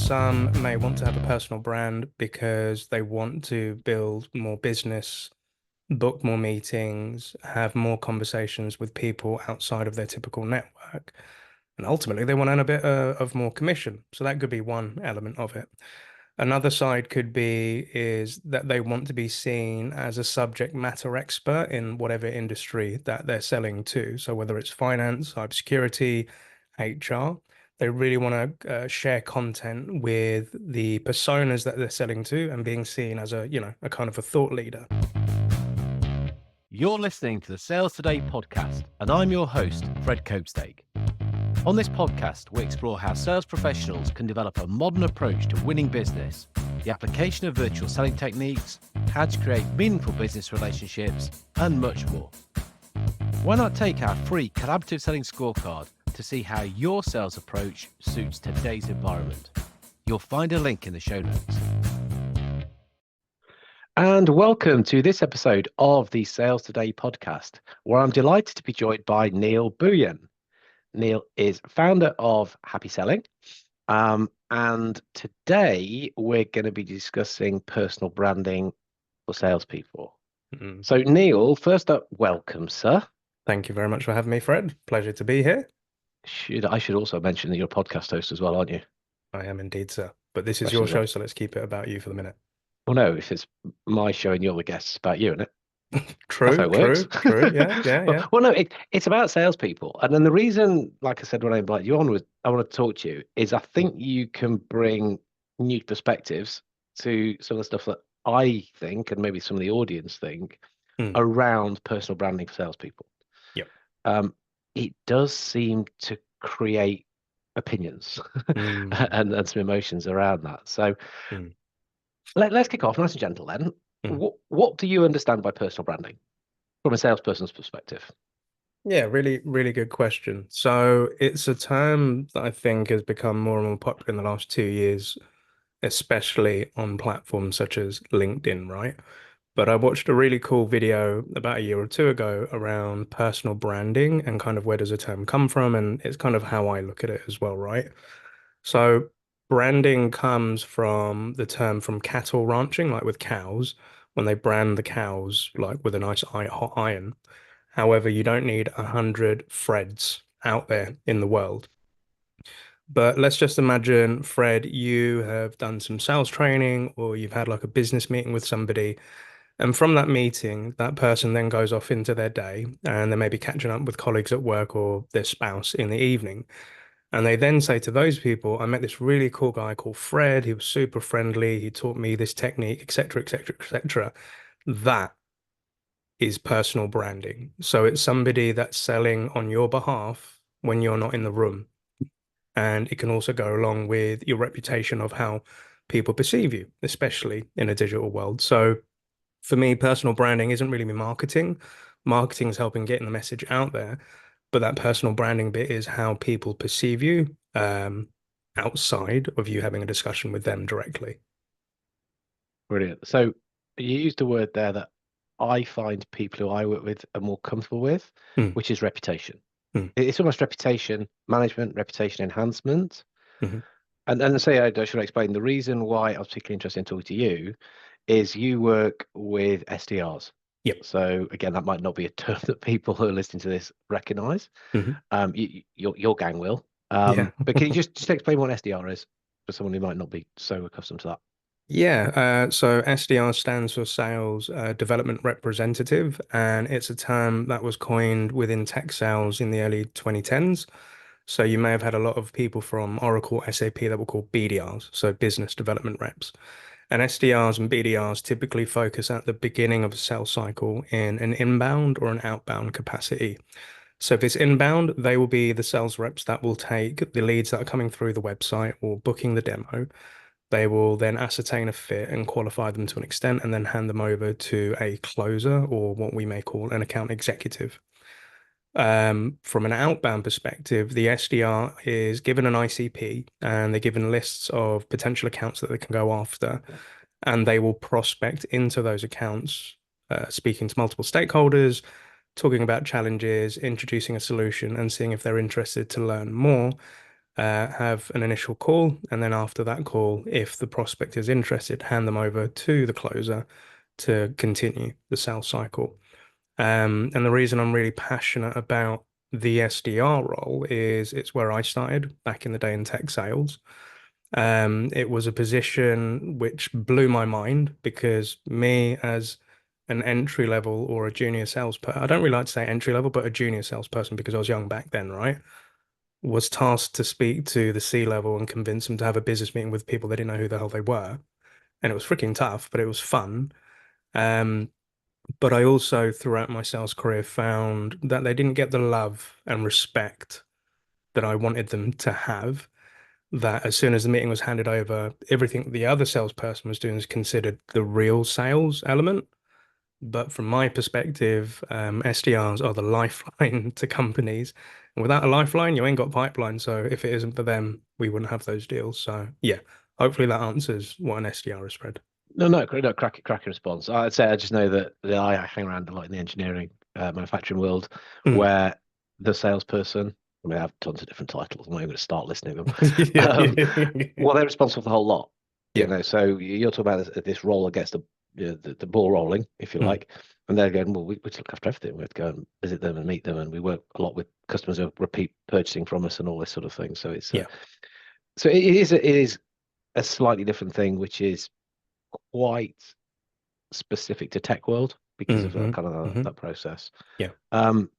some may want to have a personal brand because they want to build more business, book more meetings, have more conversations with people outside of their typical network. And ultimately, they want to earn a bit of more commission. So that could be one element of it. Another side could be is that they want to be seen as a subject matter expert in whatever industry that they're selling to. So whether it's finance, cybersecurity, HR, they really want to share content with the personas that they're selling to and being seen as a kind of a thought leader. You're listening to the Sales Today podcast, and I'm your host, Fred Copestake. On this podcast, we explore how sales professionals can develop a modern approach to winning business, the application of virtual selling techniques, how to create meaningful business relationships, and much more. Why not take our free collaborative selling scorecard to see how your sales approach suits today's environment? You'll find a link in the show notes. And welcome to this episode of the Sales Today podcast, where I'm delighted to be joined by Neil Bhuiyan. Neil is founder of Happy Selling, and today we're going to be discussing personal branding for salespeople. So Neil, first up, welcome, sir. Thank you very much for having me, Fred. Pleasure to be here. I should also mention that you're a podcast host as well, aren't you? I am indeed, sir. But this is your show, so let's keep it about you for the minute. Well, no, if it's my show and you're the guest, it's about you, isn't it? True, yeah. Well, no, it's about salespeople. And then the reason, like I said, when I invited you on, was I want to talk to you, is I think you can bring new perspectives to some of the stuff that I think, and maybe some of the audience think, around personal branding for salespeople. Yep. It does seem to create opinions and some emotions around that. So let's kick off, nice and gentle then. What do you understand by personal branding from a salesperson's perspective? Yeah, really, really good question. So it's a term that I think has become more and more popular in the last 2 years, especially on platforms such as LinkedIn, right? But I watched a really cool video about a year or two ago around personal branding and kind of where does the term come from, and it's kind of how I look at it as well, right? So branding comes from the term from cattle ranching, like with cows, when they brand the cows like with a nice hot iron. However, you don't need 100 Freds out there in the world. But let's just imagine, Fred, you have done some sales training or you've had like a business meeting with somebody. And from that meeting, that person then goes off into their day and they may be catching up with colleagues at work or their spouse in the evening. And they then say to those people, I met this really cool guy called Fred. He was super friendly. He taught me this technique, etc., etc., etc. That is personal branding. So it's somebody that's selling on your behalf when you're not in the room. And it can also go along with your reputation of how people perceive you, especially in a digital world. So for me, personal branding isn't really marketing. Marketing is helping getting the message out there. But that personal branding bit is how people perceive you outside of you having a discussion with them directly. Brilliant. So you used a word there that I find people who I work with are more comfortable with, which is reputation. It's almost reputation management, reputation enhancement. And say I should explain the reason why I was particularly interested in talking to you is you work with SDRs. Yep. So again, that might not be a term that people who are listening to this recognize. Your gang will. But can you just explain what SDR is for someone who might not be so accustomed to that? Yeah, so SDR stands for Sales Development Representative, and it's a term that was coined within tech sales in the early 2010s. So you may have had a lot of people from Oracle, SAP that were called BDRs, so business development reps. And SDRs and BDRs typically focus at the beginning of a sales cycle in an inbound or an outbound capacity. So if it's inbound, they will be the sales reps that will take the leads that are coming through the website or booking the demo. They will then ascertain a fit and qualify them to an extent and then hand them over to a closer or what we may call an account executive. From an outbound perspective, the SDR is given an ICP and they're given lists of potential accounts that they can go after, and they will prospect into those accounts, speaking to multiple stakeholders, talking about challenges, introducing a solution, and seeing if they're interested to learn more. have an initial call, and then after that call, if the prospect is interested, hand them over to the closer to continue the sales cycle. And the reason I'm really passionate about the SDR role is it's where I started back in the day in tech sales. It was a position which blew my mind because me as an entry level or a junior salesperson, I don't really like to say entry level, but a junior salesperson because I was young back then, right? Was tasked to speak to the C level and convince them to have a business meeting with people they didn't know who the hell they were. And it was freaking tough, but it was fun. Um, but I also, throughout my sales career, found that they didn't get the love and respect that I wanted them to have. That as soon as the meeting was handed over, everything the other salesperson was doing is considered the real sales element. But from my perspective, SDRs are the lifeline to companies. And without a lifeline, you ain't got pipeline. So if it isn't for them, we wouldn't have those deals. So yeah, hopefully that answers what an SDR is, Fred. No, cracking response. I'd say I just know that I hang around a lot in the engineering, manufacturing world, Mm. where the salesperson, I mean, I have tons of different titles. I'm not even going to start listing them. Yeah, Um, yeah, well, they're responsible for the whole lot, yeah. So you're talking about this role that gets the ball rolling, if you Mm. like, and they're going, well, we just look after everything. We have to go and visit them and meet them, and we work a lot with customers who repeat purchasing from us and all this sort of thing. So Yeah. so it is a slightly different thing, which is quite specific to tech world because of Hmm. kind of Hmm. that process. Yeah. Um,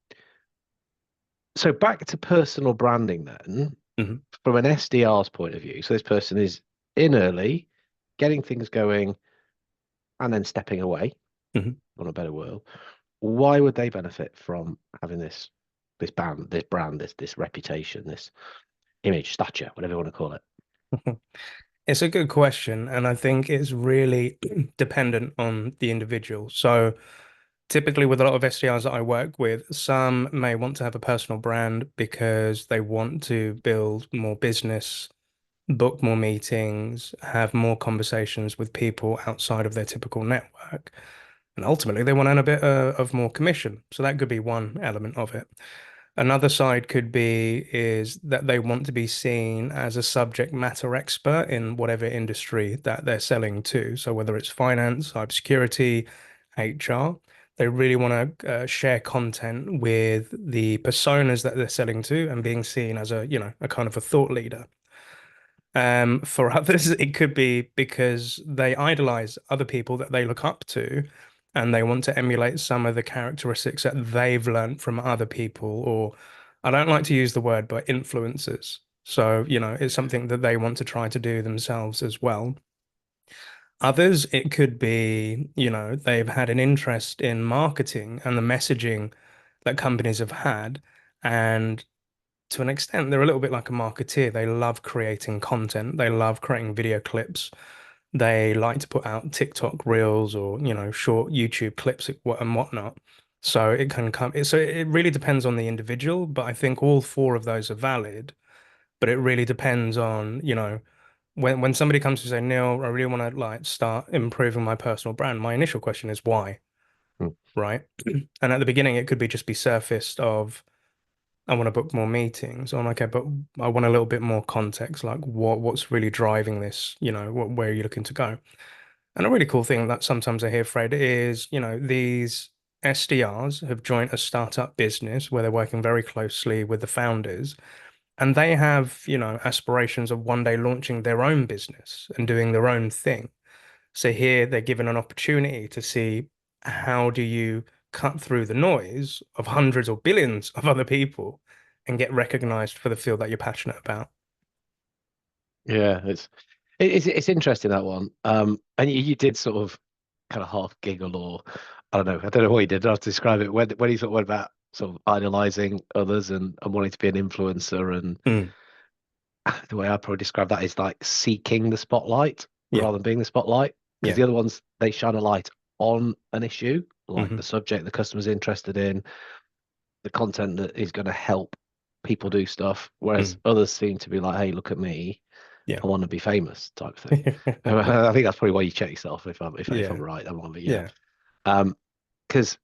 so back to personal branding then, Hmm. from an SDR's point of view. So this person is in early, getting things going, and then stepping away, Hmm. on a better word. Why would they benefit from having this reputation, this image, stature, whatever you want to call it? It's a good question, and I think it's really dependent on the individual. So typically with a lot of SDRs that I work with, some may want to have a personal brand because they want to build more business, book more meetings, have more conversations with people outside of their typical network. And ultimately, they want to earn a bit of more commission. So that could be one element of it. Another side could be is that they want to be seen as a subject matter expert in whatever industry that they're selling to. So whether it's finance, cybersecurity, HR, they really want to share content with the personas that they're selling to and being seen as a kind of a thought leader. For others, it could be because they idolize other people that they look up to, and they want to emulate some of the characteristics that they've learned from other people, or I don't like to use the word, but influencers. So, it's something that they want to try to do themselves as well. Others, it could be, they've had an interest in marketing and the messaging that companies have had, and to an extent, they're a little bit like a marketeer. They love creating content. They love creating video clips. They like to put out TikTok reels or, short YouTube clips and whatnot. So it can come, so it really depends on the individual, but I think all four of those are valid. But it really depends on, when somebody comes to say, Neil, I really want to like start improving my personal brand, my initial question is why, Hmm. right? And at the beginning, it could be just be surfaced of I want to book more meetings. I'm like, okay, but I want a little bit more context, like what's really driving this, where are you looking to go? And a really cool thing that sometimes I hear, Fred, is, these SDRs have joined a startup business where they're working very closely with the founders, and they have, aspirations of one day launching their own business and doing their own thing. So here they're given an opportunity to see how do you cut through the noise of hundreds or billions of other people and get recognized for the field that you're passionate about. Yeah, it's interesting, that one. And you did sort of kind of half giggle, or I don't know what you did. I have to describe it when he sort of went about sort of idolizing others and wanting to be an influencer, and Mm, the way I probably describe that is like seeking the spotlight yeah, rather than being the spotlight. Because yeah. the other ones, they shine a light on an issue, like Hmm. the subject the customer's interested in, the content that is going to help people do stuff. Whereas Mm, others seem to be like, hey, look at me, yeah. I want to be famous type of thing. I think that's probably why you check yourself, if I'm Yeah, right. That one, but yeah. yeah. Because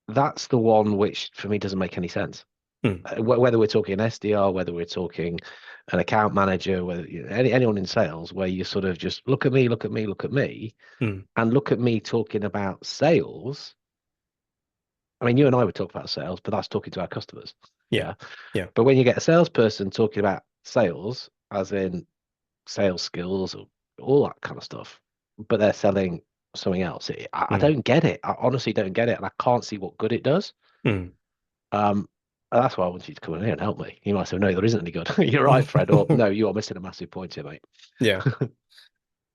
that's the one which for me doesn't make any sense. Mm, Whether we're talking an SDR, whether we're talking an account manager, whether anyone in sales, where you sort of just look at me, look at me, look at me, mm. and look at me talking about sales. I mean, you and I would talk about sales, but that's talking to our customers. Yeah. Yeah. Yeah. But when you get a salesperson talking about sales, as in sales skills or all that kind of stuff, but they're selling something else, I Mm, don't get it. I honestly don't get it. And I can't see what good it does. mm. Um, and that's why I want you to come in here and help me. You might say, no, there isn't any good. You're right, Fred. Or no, you are missing a massive point here, mate. Yeah.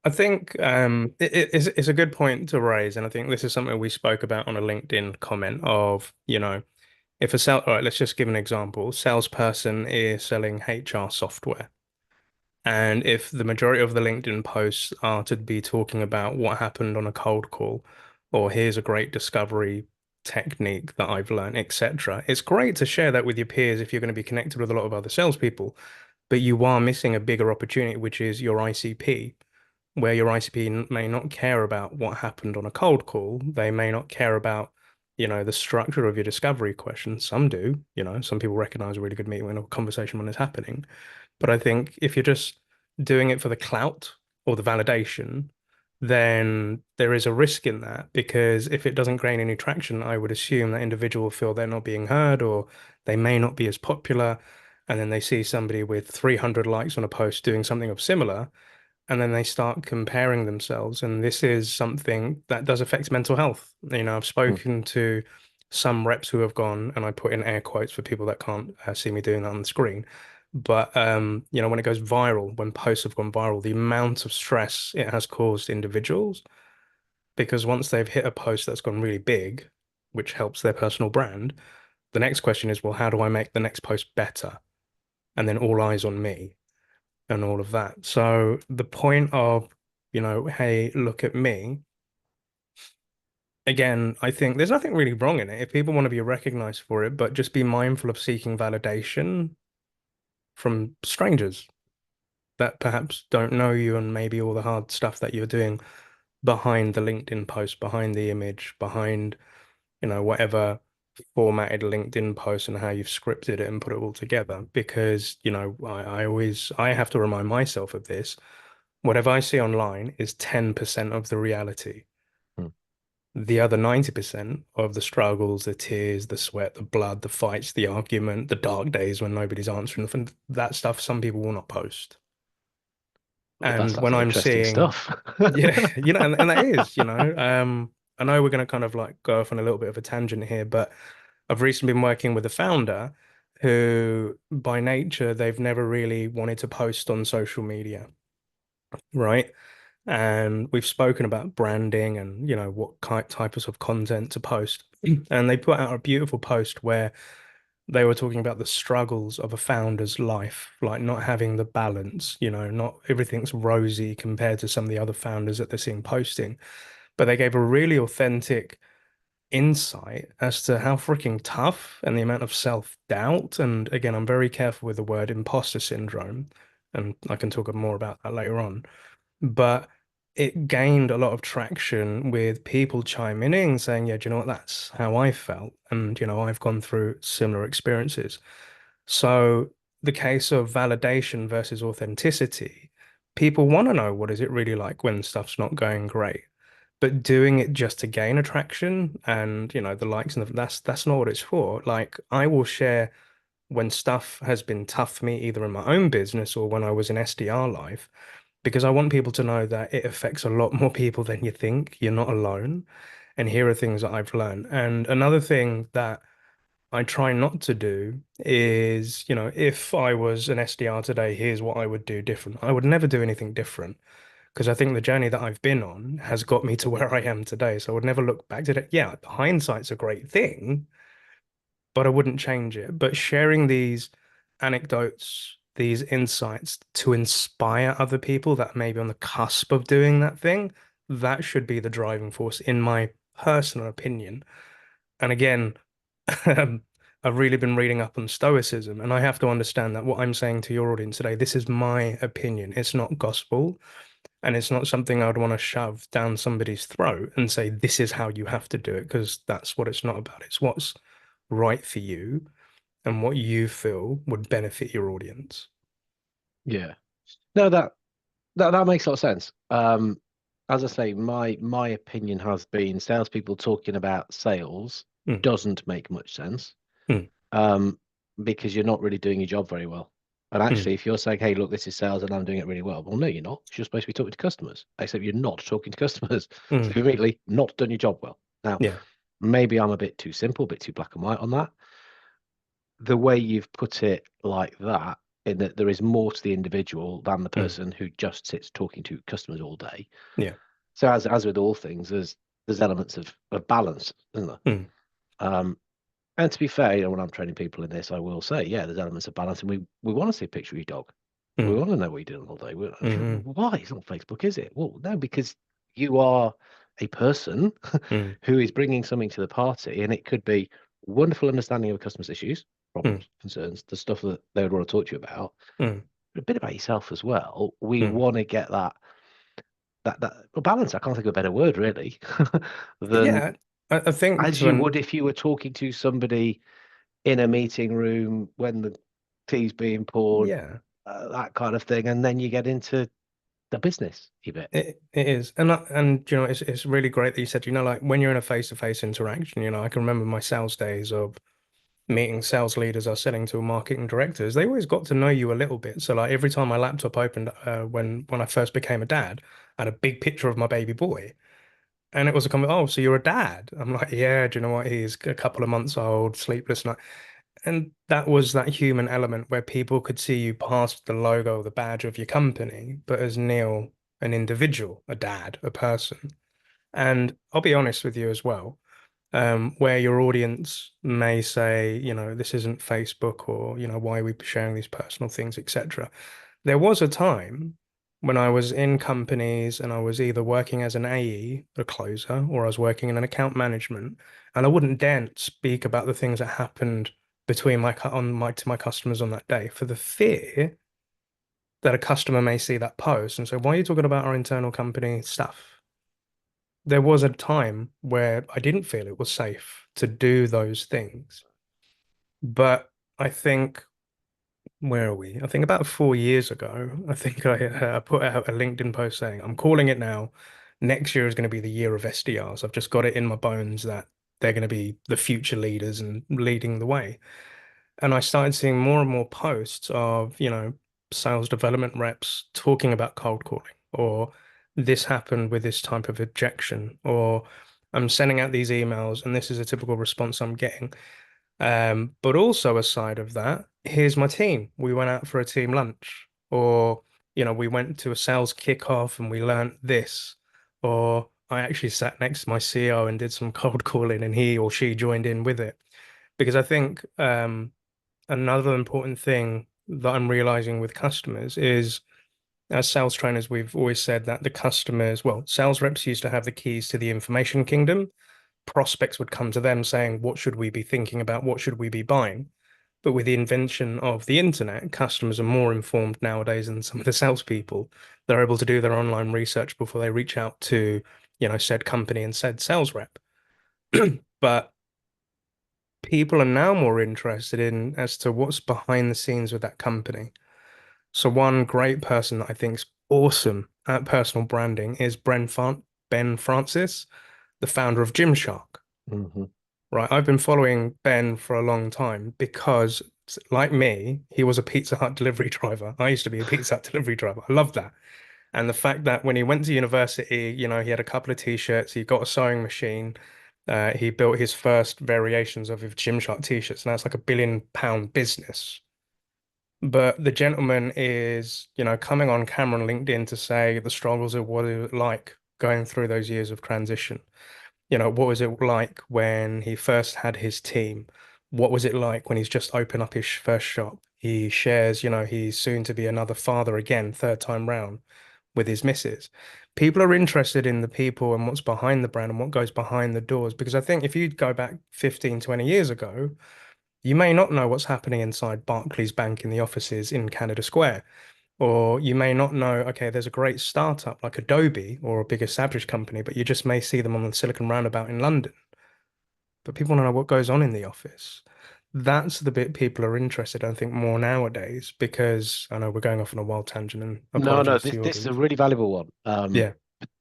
I think it's a good point to raise, and I think this is something we spoke about on a LinkedIn comment of, if a all right, let's just give an example. Salesperson is selling HR software. And if the majority of the LinkedIn posts are to be talking about what happened on a cold call, or here's a great discovery technique that I've learned, etc., it's great to share that with your peers if you're going to be connected with a lot of other salespeople, but you are missing a bigger opportunity, which is your ICP, where your ICP may not care about what happened on a cold call. They may not care about, the structure of your discovery question. Some do, some people recognize a really good meeting when a conversation when it's happening. But I think if you're just doing it for the clout or the validation, then there is a risk in that because if it doesn't gain any traction, I would assume that individual feel they're not being heard or they may not be as popular. And then they see somebody with 300 likes on a post doing something of similar, and then they start comparing themselves. And this is something that does affect mental health. I've Hmm. spoken to some reps who have gone, and I put in air quotes for people that can't see me doing that on the screen. But when it goes viral, when posts have gone viral, the amount of stress it has caused individuals, because once they've hit a post that's gone really big, which helps their personal brand, the next question is, well, how do I make the next post better? And then all eyes on me and all of that. So the point of, hey, look at me. Again, I think there's nothing really wrong in it if people want to be recognized for it, but just be mindful of seeking validation from strangers that perhaps don't know you and maybe all the hard stuff that you're doing behind the LinkedIn post, behind the image, behind, whatever formatted LinkedIn post and how you've scripted it and put it all together. Because, I have to remind myself of this. Whatever I see online is 10% of the reality. Hmm. The other 90% of the struggles, the tears, the sweat, the blood, the fights, the argument, the dark days when nobody's answering the phone, that stuff some people will not post. Well, that And sounds when like I'm interesting seeing, stuff. yeah, and that is, I know we're going to kind of like go off on a little bit of a tangent here, but I've recently been working with a founder who, by nature, they've never really wanted to post on social media, right? And we've spoken about branding and what types of content to post. And they put out a beautiful post where they were talking about the struggles of a founder's life, like not having the balance, not everything's rosy compared to some of the other founders that they're seeing posting. But they gave a really authentic insight as to how freaking tough and the amount of self-doubt. And again, I'm very careful with the word imposter syndrome, and I can talk more about that later on, but it gained a lot of traction with people chiming in saying, yeah, do you know what? That's how I felt. And, I've gone through similar experiences. So the case of validation versus authenticity, people want to know what is it really like when stuff's not going great. But doing it just to gain attraction and, the likes and that's not what it's for. Like I will share when stuff has been tough for me, either in my own business or when I was in SDR life, because I want people to know that it affects a lot more people than you think. You're not alone. And here are things that I've learned. And another thing that I try not to do is, if I was an SDR today, here's what I would do different. I would never do anything different because I think the journey that I've been on has got me to where I am today. So I would never look back to it. Yeah, hindsight's a great thing, but I wouldn't change it. But sharing these anecdotes, these insights to inspire other people that may be on the cusp of doing that thing, that should be the driving force, in my personal opinion. And again, I've really been reading up on Stoicism, and I have to understand that what I'm saying to your audience today, this is my opinion. It's not gospel, and it's not something I'd want to shove down somebody's throat and say, this is how you have to do it, because that's what it's not about. It's what's right for you. and what you feel would benefit your audience. Yeah. No, that makes a lot of sense. As I say, my opinion has been salespeople talking about sales Mm, doesn't make much sense. mm, Um, because you're not really doing your job very well. And mm, actually, if you're saying, "Hey, look, this is sales and I'm doing it really well," well, no, you're not. You're supposed to be talking to customers, except you're not talking to customers. So mm. you've immediately not done your job well. Now, Yeah. maybe I'm a bit too simple, a bit too black and white on that. The way you've put it like that, in that there is more to the individual than the Mm, person who just sits talking to customers all day. yeah. So as with all things, there's elements of balance, isn't there? Mm, Um, And to be fair, when I'm training people in this, I will say, yeah, there's elements of balance, and we want to see a picture of your dog. We mm, want to know what you're doing all day. mm, Why? It's not Facebook, is it? Well, no, because you are a person mm, who is bringing something to the party, and it could be wonderful understanding of a customer's issues, mm, problems, concerns, the stuff that they would want to talk to you about, mm, but a bit about yourself as well. We mm. want to get that well, balance. I can't think of a better word really than Yeah. I think as to you an would if you were talking to somebody in a meeting room when the tea's being poured, yeah. that kind of thing, and then you get into the business bit. It is, and it's really great that you said, like when you're in a face-to-face interaction, I can remember my sales days of meeting sales leaders or selling to marketing directors. They always got to know you a little bit. So like every time my laptop opened, when I first became a dad, I had a big picture of my baby boy, and it was a comment, oh, so you're a dad? I'm like, yeah. Do you know what? He's a couple of months old, sleepless night. And that was that human element where people could see you past the logo, the badge of your company, but as Neil, an individual, a dad, a person. And I'll be honest with you as well, where your audience may say, this isn't Facebook, or, why are we sharing these personal things, etc. There was a time when I was in companies and I was either working as an AE, a closer, or I was working in an account management, and I wouldn't dare speak about the things that happened between my customers on that day for the fear that a customer may see that post and say, "Why are you talking about our internal company stuff?" There was a time where I didn't feel it was safe to do those things, but I think where are we? I think about 4 years ago, I think I put out a LinkedIn post saying, I'm calling it now. Next year is going to be the year of SDRs. I've just got it in my bones that they're going to be the future leaders and leading the way. And I started seeing more and more posts of, sales development reps talking about cold calling, or this happened with this type of objection, or I'm sending out these emails and this is a typical response I'm getting. But also aside of that, here's my team. We went out for a team lunch, or we went to a sales kickoff and we learned this, or I actually sat next to my CEO and did some cold calling, and he or she joined in with it. Because I think another important thing that I'm realizing with customers is, as sales trainers, we've always said that the customers, well, sales reps used to have the keys to the information kingdom. Prospects would come to them saying, what should we be thinking about? What should we be buying? But with the invention of the internet, customers are more informed nowadays than some of the salespeople. They're able to do their online research before they reach out to, said company and said sales rep. But people are now more interested in as to what's behind the scenes with that company. So one great person that I think is awesome at personal branding is Ben Francis, the founder of Gymshark. Mm-hmm. Right. I've been following Ben for a long time because, like me, he was a Pizza Hut delivery driver. I used to be a Pizza Hut delivery driver. I love that. And the fact that when he went to university, he had a couple of t-shirts, he got a sewing machine, he built his first variations of his Gymshark t-shirts. Now it's like £1 billion business. But the gentleman is, coming on camera on LinkedIn to say the struggles of what it was like going through those years of transition. What was it like when he first had his team? What was it like when he's just opened up his first shop? He shares, he's soon to be another father again, third time round with his missus. People are interested in the people and what's behind the brand and what goes behind the doors. Because I think if you go back 15, 20 years ago, you may not know what's happening inside Barclays Bank in the offices in Canada Square. Or you may not know, okay, there's a great startup like Adobe or a big established company, but you just may see them on the Silicon Roundabout in London. But people don't know what goes on in the office. that's the bit people are interested in, I think, more nowadays, because I know we're going off on a wild tangent, and No, no, apologies to the this is a audience. really valuable one, Yeah,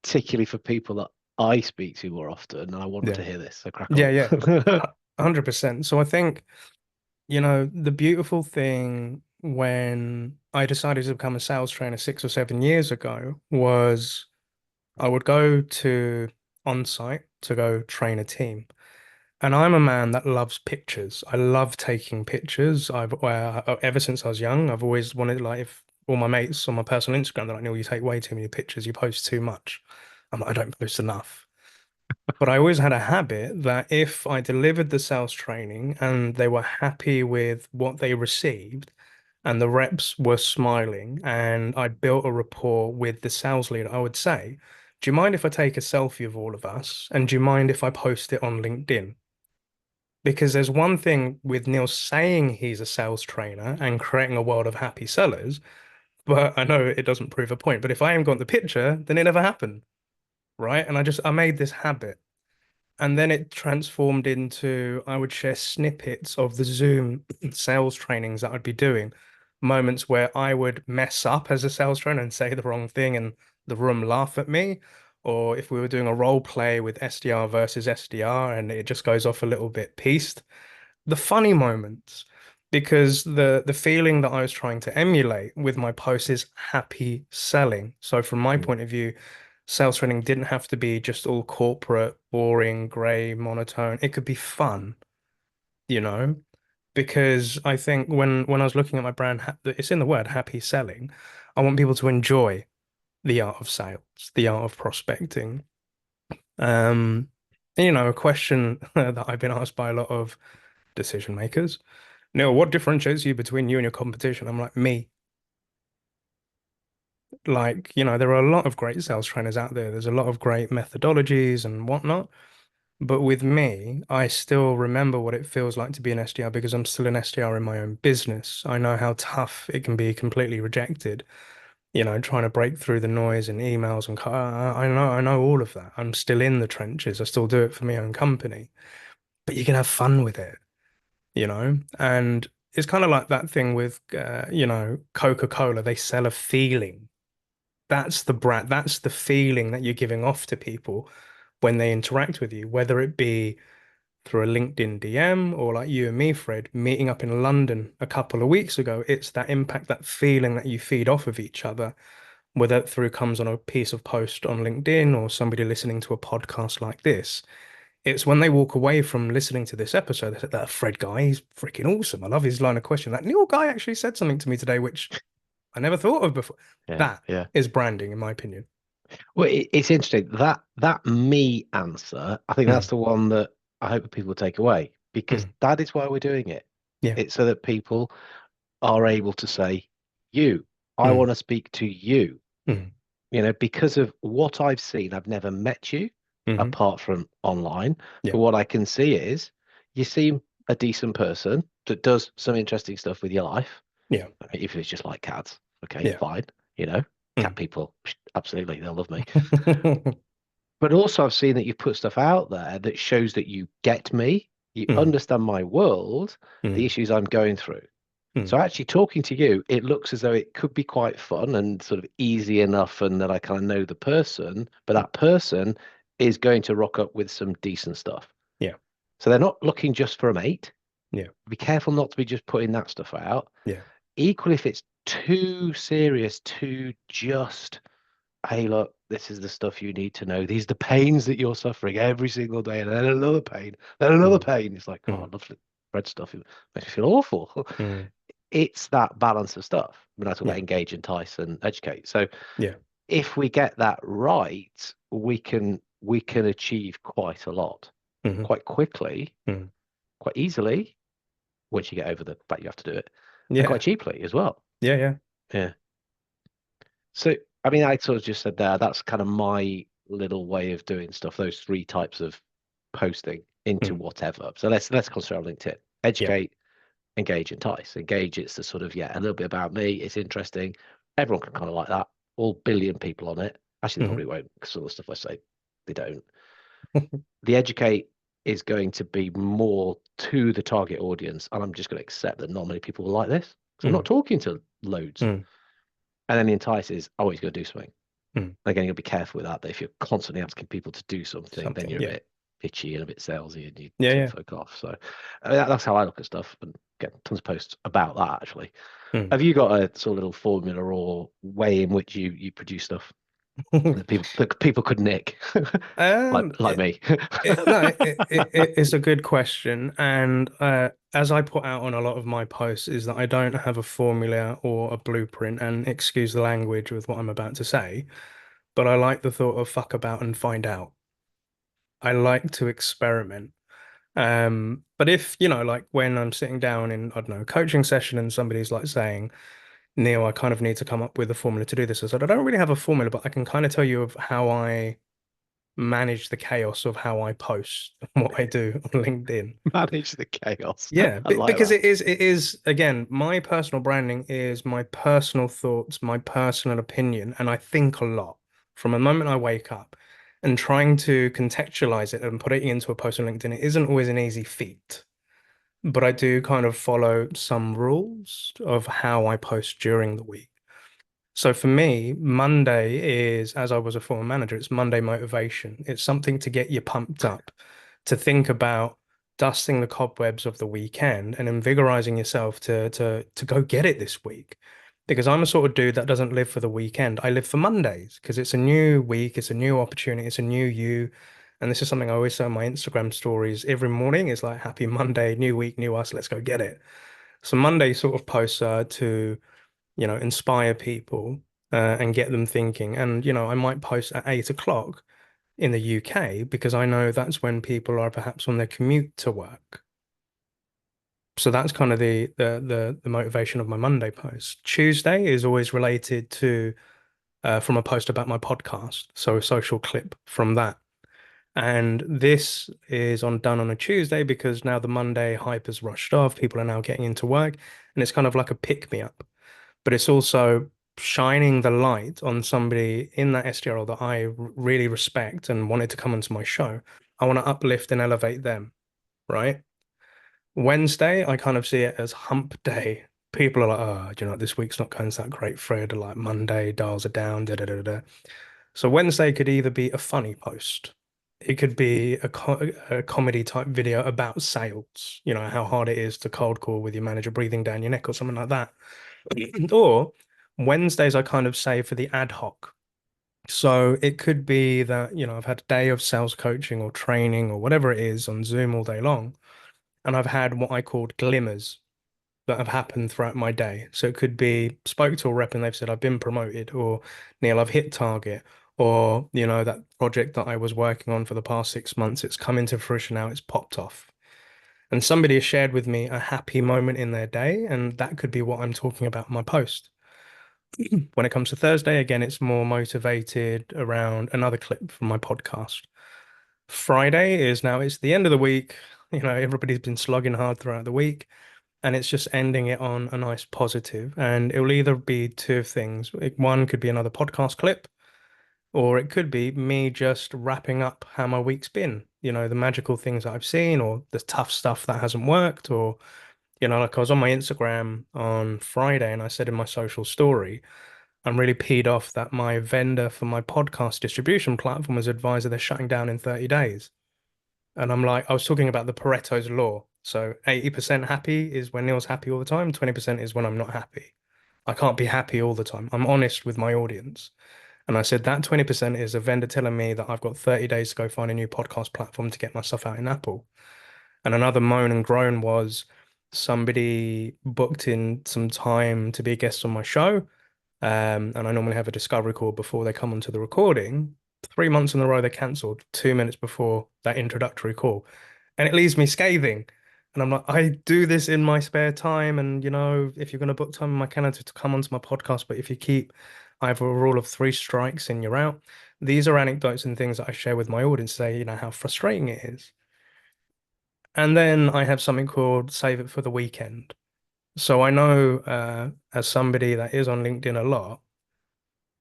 particularly for people that I speak to more often, and I want them yeah, to hear this. So crack yeah, on. yeah, 100%. So I think, the beautiful thing when I decided to become a sales trainer 6 or 7 years ago was I would go to on site to go train a team. And I'm a man that loves pictures. I love taking pictures. Ever since I was young, I've always wanted, like, if all my mates on my personal Instagram, they're like, Neil, you take way too many pictures. You post too much. I'm like, I don't post enough. But I always had a habit that if I delivered the sales training and they were happy with what they received and the reps were smiling and I built a rapport with the sales leader, I would say, do you mind if I take a selfie of all of us? And do you mind if I post it on LinkedIn? Because there's one thing with Neil saying he's a sales trainer and creating a world of happy sellers, but I know it doesn't prove a point. But if I ain't got the picture, then it never happened, right? And I made this habit. And then it transformed into I would share snippets of the Zoom sales trainings that I'd be doing, moments where I would mess up as a sales trainer and say the wrong thing and the room laugh at me. Or if we were doing a role play with SDR versus SDR and it just goes off a little bit pieced, the funny moments, because the feeling that I was trying to emulate with my post is happy selling. So from my Mm. point of view, sales training didn't have to be just all corporate, boring, grey, monotone. It could be fun, you know, because I think when I was looking at my brand, it's in the word happy selling. I want people to enjoy the art of sales, the art of prospecting. Um, a question that I've been asked by a lot of decision makers. Neil, what differentiates you between you and your competition? I'm like, me. Like, there are a lot of great sales trainers out there. There's a lot of great methodologies and whatnot. But with me, I still remember what it feels like to be an SDR because I'm still an SDR in my own business. I know how tough it can be completely rejected, trying to break through the noise and emails and I know all of that. I'm still in the trenches. I still do it for my own company. But you can have fun with it, And it's kind of like that thing with Coca-Cola. They sell a feeling. That's the brand, that's the feeling that you're giving off to people when they interact with you, whether it be through a LinkedIn DM or like you and me, Fred, meeting up in London a couple of weeks ago. It's that impact, that feeling that you feed off of each other, whether it through comes on a piece of post on LinkedIn or somebody listening to a podcast like this. It's when they walk away from listening to this episode, they say, that Fred guy, he's freaking awesome. I love his line of question. That Neil guy actually said something to me today, which I never thought of before. Yeah, That yeah. is branding, in my opinion. Well, it's interesting that me answer. I think that's Mm, the one that I hope that people take away because mm, that is why we're doing it. yeah. It's so that people are able to say, "You, I Mm, want to speak to you." mm, Because of what I've seen, I've never met you hmm. apart from online. Yeah. But what I can see is you seem a decent person that does some interesting stuff with your life. Yeah. I mean, if it's just like cats, okay, Yeah. fine. Cat Mm. people, absolutely, they'll love me. But also, I've seen that you've put stuff out there that shows that you get me, you Mm, understand my world, the mm, issues I'm going through. So mm, actually talking to you, it looks as though it could be quite fun and sort of easy enough and that I kind of know the person, but mm. that person is going to rock up with some decent stuff. Yeah. So they're not looking just for a mate. Yeah. Be careful not to be just putting that stuff out. Yeah. Equally, if it's too serious, too just, hey, look, this is the stuff you need to know. These are the pains that you're suffering every single day, and then another pain, then another Mm, pain. It's like, oh, I mm, love Fred stuff. It makes me feel awful. mm. It's that balance of stuff when I talk about Yeah. engage, entice, and educate. So Yeah. if we get that right, we can achieve quite a lot, Hmm. quite quickly, Mm. quite easily, once you get over the fact you have to do it, and quite Yeah. cheaply as well. Yeah. Yeah. Yeah. So I mean, I sort of just said there, that's kind of my little way of doing stuff, those three types of posting into Mm. whatever. So let's concentrate on LinkedIn. Yeah. Educate, engage, entice. Engage, it's the sort of, yeah, a little bit about me. It's interesting. Everyone can kind of like that. All billion people on it. Actually, they Hmm. probably won't because all the stuff I say, they don't. The educate is going to be more to the target audience, and I'm just going to accept that not many people will like this because I'm not Mm, talking to loads. mm, And then the entice is, oh, he's going to do something. mm. Again, you'll be careful with that. But if you're constantly asking people to do something, then Something. you're a Yeah. bit itchy and a bit salesy, and you Yeah. turn Yeah. folk off. So that's how I look at stuff, and get tons of posts about that. Actually, Mm. have you got a sort of little formula or way in which you produce stuff that people could nick, like It, me? no, it's a good question, and as I put out on a lot of my posts, is that I don't have a formula or a blueprint, and excuse the language with what I'm about to say, but I like the thought of fuck about and find out. I like to experiment. But if, like when I'm sitting down in, I don't know, a coaching session and somebody's like saying, Neil, I kind of need to come up with a formula to do this. I said, I don't really have a formula, but I can kind of tell you of how I manage the chaos of how I post and what I do on LinkedIn. Manage the chaos. Yeah, I like because that. it is again, my personal branding is my personal thoughts, my personal opinion, and I think a lot from the moment I wake up. And trying to contextualize it and put it into a post on LinkedIn, it isn't always an easy feat. But I do kind of follow some rules of how I post during the week. So for me, Monday is, as I was a former manager, it's Monday motivation. It's something to get you pumped up, to think about dusting the cobwebs of the weekend and invigorizing yourself to go get it this week. Because I'm a sort of dude that doesn't live for the weekend. I live for Mondays because it's a new week, it's a new opportunity, it's a new you. And this is something I always say on my Instagram stories every morning. It's like happy Monday, new week, new us, let's go get it. So Monday sort of posts are to inspire people and get them thinking. And, I might post at 8 o'clock in the UK because I know that's when people are perhaps on their commute to work. So that's kind of the motivation of my Monday post. Tuesday is always related to from a post about my podcast, so a social clip from that. And this is done on a Tuesday because now the Monday hype has rushed off. People are now getting into work, and it's kind of like a pick me up. But it's also shining the light on somebody in that SDR that I really respect and wanted to come onto my show. I want to uplift and elevate them, right? Wednesday, I kind of see it as hump day. People are like, oh, this week's not going that great, Fred. Like Monday, dials are down, da da da da. So Wednesday could either be a funny post, it could be a comedy type video about sales, how hard it is to cold call with your manager breathing down your neck or something like that. Or Wednesdays, I kind of say for the ad hoc. So it could be that, I've had a day of sales coaching or training or whatever it is on Zoom all day long. And I've had what I called glimmers that have happened throughout my day. So it could be spoke to a rep and they've said, I've been promoted, or Neil, I've hit target, or, that project that I was working on for the past 6 months, it's come into fruition now, it's popped off. And somebody has shared with me a happy moment in their day, and that could be what I'm talking about in my post. When it comes to Thursday, again, it's more motivated around another clip from my podcast. Friday is now it's the end of the week. Everybody's been slogging hard throughout the week, and it's just ending it on a nice positive. And it will either be two things. One could be another podcast clip, or it could be me just wrapping up how my week's been, the magical things that I've seen, or the tough stuff that hasn't worked, or, like I was on my Instagram on Friday and I said in my social story, I'm really peed off that my vendor for my podcast distribution platform has advised that they're shutting down in 30 days. And I'm like, I was talking about the Pareto's law. So 80% happy is when Neil's happy all the time, 20% is when I'm not happy. I can't be happy all the time. I'm honest with my audience. And I said that 20% is a vendor telling me that I've got 30 days to go find a new podcast platform to get my stuff out in Apple. And another moan and groan was somebody booked in some time to be a guest on my show. And I normally have a discovery call before they come onto the recording. 3 months in a row, they cancelled 2 minutes before that introductory call. And it leaves me scathing. And I'm like, I do this in my spare time. And, if you're going to book time in my calendar to come onto my podcast, but if you keep I have a rule of three strikes and you're out. These are anecdotes and things that I share with my audience, say, how frustrating it is. And then I have something called save it for the weekend. So I know as somebody that is on LinkedIn a lot,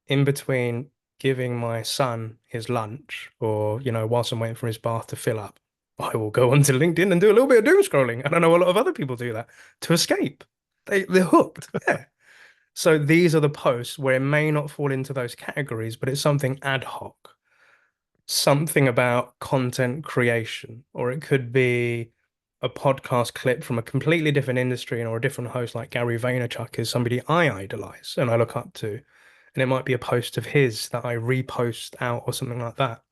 in between giving my son his lunch or, whilst I'm waiting for his bath to fill up, I will go onto LinkedIn and do a little bit of doom scrolling. And I know a lot of other people do that to escape. They're hooked. Yeah. So these are the posts where it may not fall into those categories, but it's something ad hoc, something about content creation, or it could be a podcast clip from a completely different industry or a different host, like Gary Vaynerchuk is somebody I idolize and I look up to. And it might be a post of his that I repost out or something like that.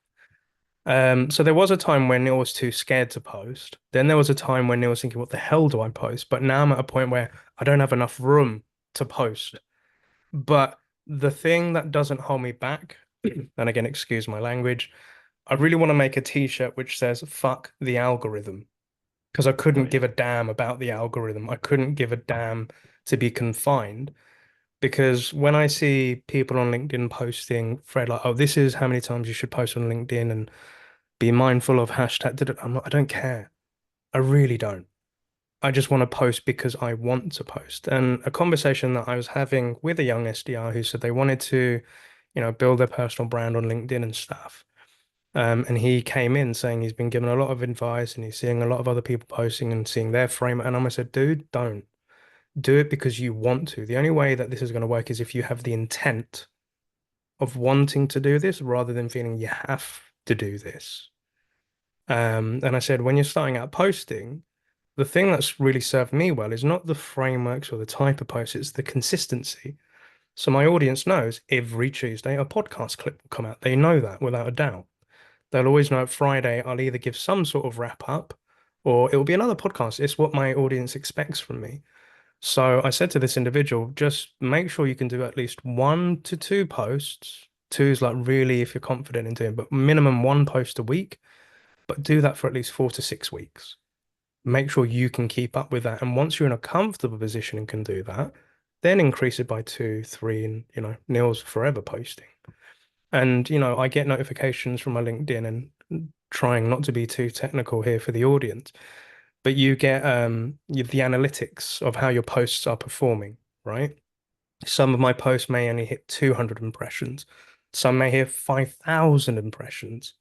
So there was a time when Neil was too scared to post. Then there was a time when Neil was thinking, what the hell do I post? But now I'm at a point where I don't have enough room to post. But the thing that doesn't hold me back, and again, excuse my language, I really want to make a t-shirt which says fuck the algorithm. Because I Oh, couldn't yeah. give a damn about the algorithm. I couldn't give a damn to be confined. Because when I see people on LinkedIn posting, Fred, like, oh, this is how many times you should post on LinkedIn and be mindful of hashtag. I don't care. I really don't. I just want to post because I want to post. And a conversation that I was having with a young SDR who said they wanted to, build their personal brand on LinkedIn and stuff. And he came in saying he's been given a lot of advice and he's seeing a lot of other people posting and seeing their frame. And I said, dude, don't do it because you want to. The only way that this is going to work is if you have the intent of wanting to do this rather than feeling you have to do this. And I said, when you're starting out posting, the thing that's really served me well is not the frameworks or the type of post, it's the consistency. So my audience knows every Tuesday a podcast clip will come out. They know that without a doubt. They'll always know Friday I'll either give some sort of wrap up or it will be another podcast. It's what my audience expects from me. So I said to this individual, just make sure you can do at least 1 to 2 posts. Two is like really if you're confident in doing, but minimum 1 post a week, but do that for at least 4 to 6 weeks. Make sure you can keep up with that. And once you're in a comfortable position and can do that, then increase it by 2, 3, and Neil's forever posting. And I get notifications from my LinkedIn and trying not to be too technical here for the audience, but you get the analytics of how your posts are performing, right? Some of my posts may only hit 200 impressions. Some may hit 5,000 impressions.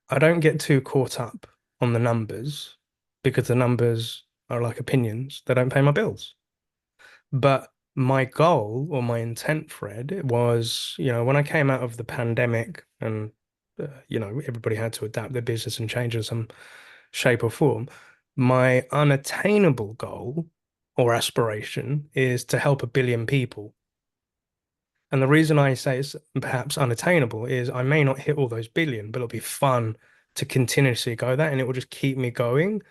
I don't get too caught up on the numbers because the numbers are like opinions. They don't pay my bills. But my goal or my intent, Fred, was, when I came out of the pandemic and, everybody had to adapt their business and change in some shape or form, my unattainable goal or aspiration is to help 1 billion people. And the reason I say it's perhaps unattainable is I may not hit all those billion, but it'll be fun to continuously go that and it will just keep me going.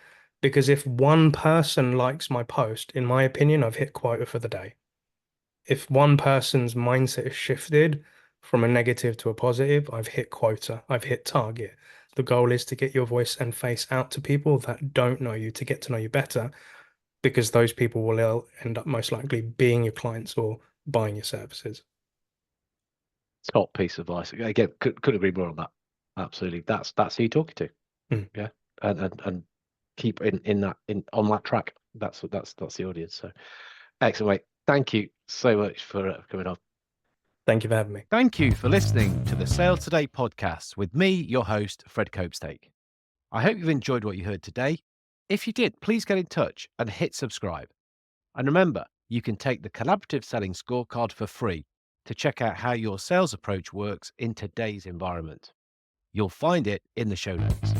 Because if one person likes my post, in my opinion, I've hit quota for the day. If one person's mindset is shifted from a negative to a positive, I've hit quota, I've hit target. The goal is to get your voice and face out to people that don't know you, to get to know you better, because those people will end up most likely being your clients or buying your services. Top piece of advice. Again, could agree more on that. Absolutely. That's who you're talking to. Mm. Yeah. And keep on that track. That's the audience. So excellent, mate. Thank you so much for coming on. Thank you for having me. Thank you for listening to the Sales Today podcast with me, your host, Fred Copestake. I hope you've enjoyed what you heard today. If you did, please get in touch and hit subscribe. And remember, you can take the collaborative selling scorecard for free to check out how your sales approach works in today's environment. You'll find it in the show notes.